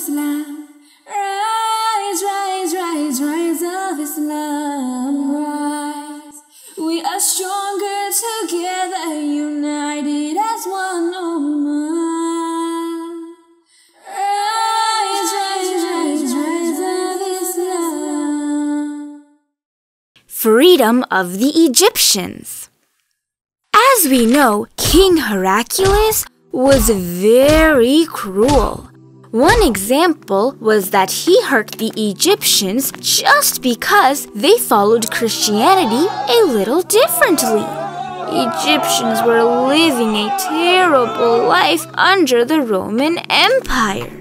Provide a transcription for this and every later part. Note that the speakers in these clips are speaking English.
Islam. Rise, rise, rise, rise of Islam. Rise. We are stronger together, united as one ummah. Rise, rise, rise, rise of Islam. Freedom of the Egyptians. As we know, King Heraclius was very cruel. One example was that he hurt the Egyptians just because they followed Christianity a little differently. Egyptians were living a terrible life under the Roman Empire.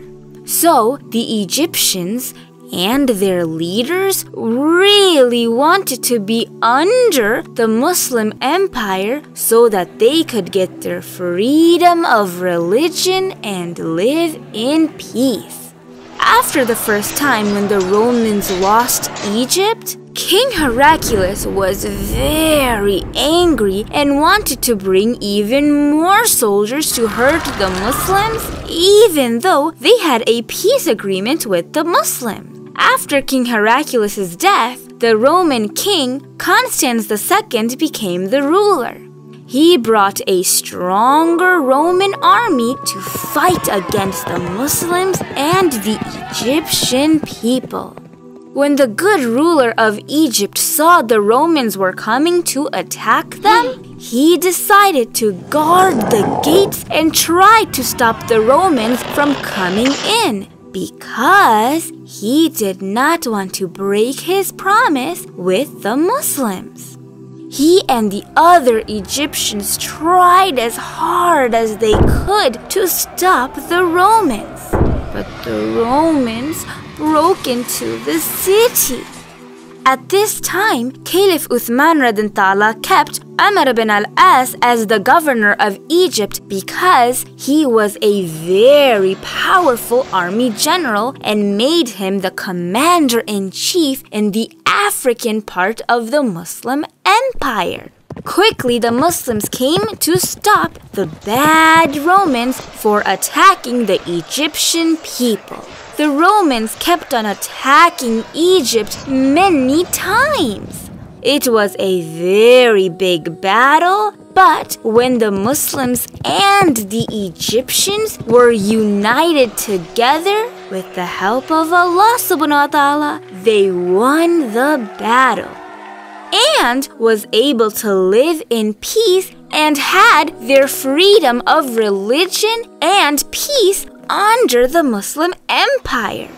So the Egyptians and their leaders really wanted to be under the Muslim Empire so that they could get their freedom of religion and live in peace. After the first time when the Romans lost Egypt, King Heraclius was very angry and wanted to bring even more soldiers to hurt the Muslims, even though they had a peace agreement with the Muslims. After King Heraclius' death, the Roman king Constans II became the ruler. He brought a stronger Roman army to fight against the Muslims and the Egyptian people. When the good ruler of Egypt saw the Romans were coming to attack them, he decided to guard the gates and try to stop the Romans from coming in, because he did not want to break his promise with the Muslims. He and the other Egyptians tried as hard as they could to stop the Romans, but the Romans broke into the city. At this time, Caliph Uthman radhiyallahu kept Amr ibn al-As as the governor of Egypt because he was a very powerful army general and made him the commander-in-chief in the African part of the Muslim Empire. Quickly, the Muslims came to stop the bad Romans for attacking the Egyptian people. The Romans kept on attacking Egypt many times. It was a very big battle, but when the Muslims and the Egyptians were united together with the help of Allah subhanahu wa ta'ala, they won the battle and was able to live in peace and had their freedom of religion and peace under the Muslim Empire.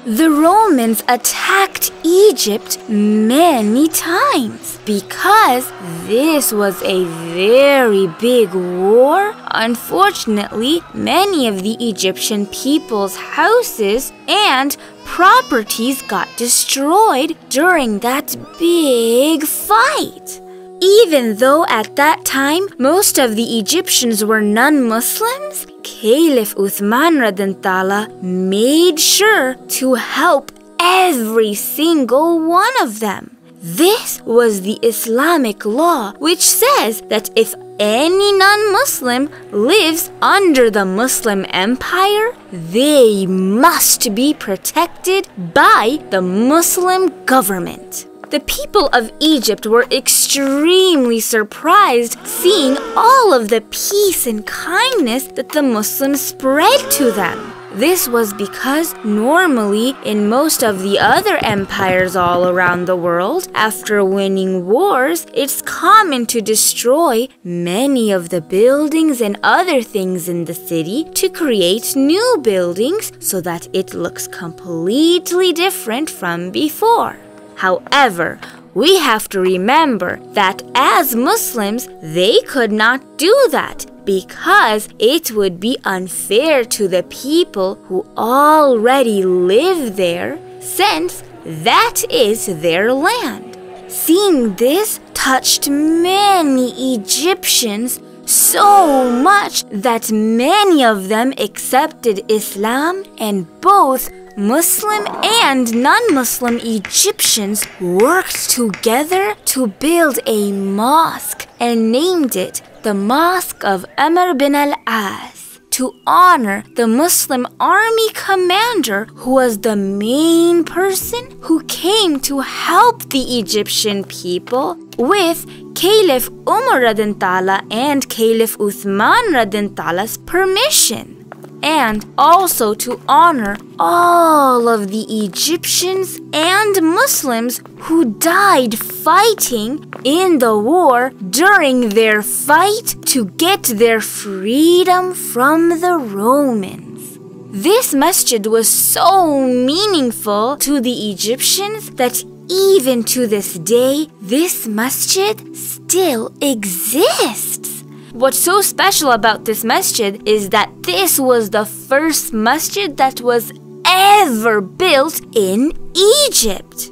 The Romans attacked Egypt many times because this was a very big war. Unfortunately, many of the Egyptian people's houses and properties got destroyed during that big fight. Even though at that time most of the Egyptians were non-Muslims, Caliph Uthman radhiyallahu made sure to help every single one of them. This was the Islamic law, which says that if any non-Muslim lives under the Muslim Empire, they must be protected by the Muslim government. The people of Egypt were extremely surprised seeing all of the peace and kindness that the Muslims spread to them. This was because normally in most of the other empires all around the world, after winning wars, it's common to destroy many of the buildings and other things in the city to create new buildings so that it looks completely different from before. However, we have to remember that as Muslims, they could not do that because it would be unfair to the people who already live there, since that is their land. Seeing this touched many Egyptians so much that many of them accepted Islam, and both Muslim and non-Muslim Egyptians worked together to build a mosque and named it the Mosque of Amr ibn al-As, to honor the Muslim army commander who was the main person who came to help the Egyptian people with Caliph Umar radhiyallahu ta'ala and Caliph Uthman radhiyallahu ta'ala's permission. And also to honor all of the Egyptians and Muslims who died fighting in the war during their fight to get their freedom from the Romans. This masjid was so meaningful to the Egyptians that even to this day, this masjid still exists. What's so special about this masjid is that this was the first masjid that was ever built in Egypt.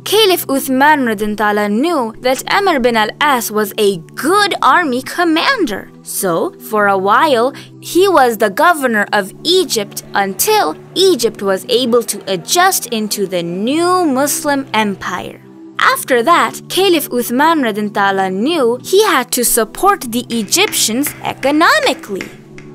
Caliph Uthman radhiyallahu ta'ala knew that Amr bin al-As was a good army commander. So, for a while, he was the governor of Egypt until Egypt was able to adjust into the new Muslim empire. After that, Caliph Uthman radhiyallahu ta'ala knew he had to support the Egyptians economically.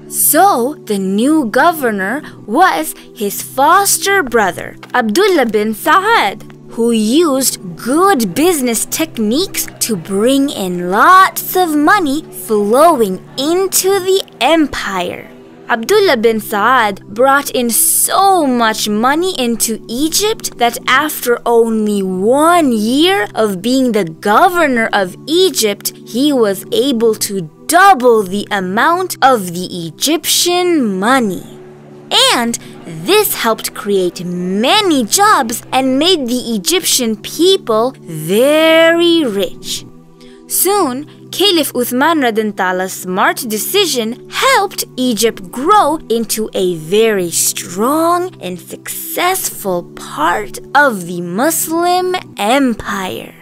So, the new governor was his foster brother, Abdullah bin Saad, who used good business techniques to bring in lots of money flowing into the empire. Abdullah bin Saad brought in so much money into Egypt that after only 1 year of being the governor of Egypt, he was able to double the amount of the Egyptian money. And this helped create many jobs and made the Egyptian people very rich. Soon, Caliph Uthman radhiyallahu ta'ala's smart decision helped Egypt grow into a very strong and successful part of the Muslim empire.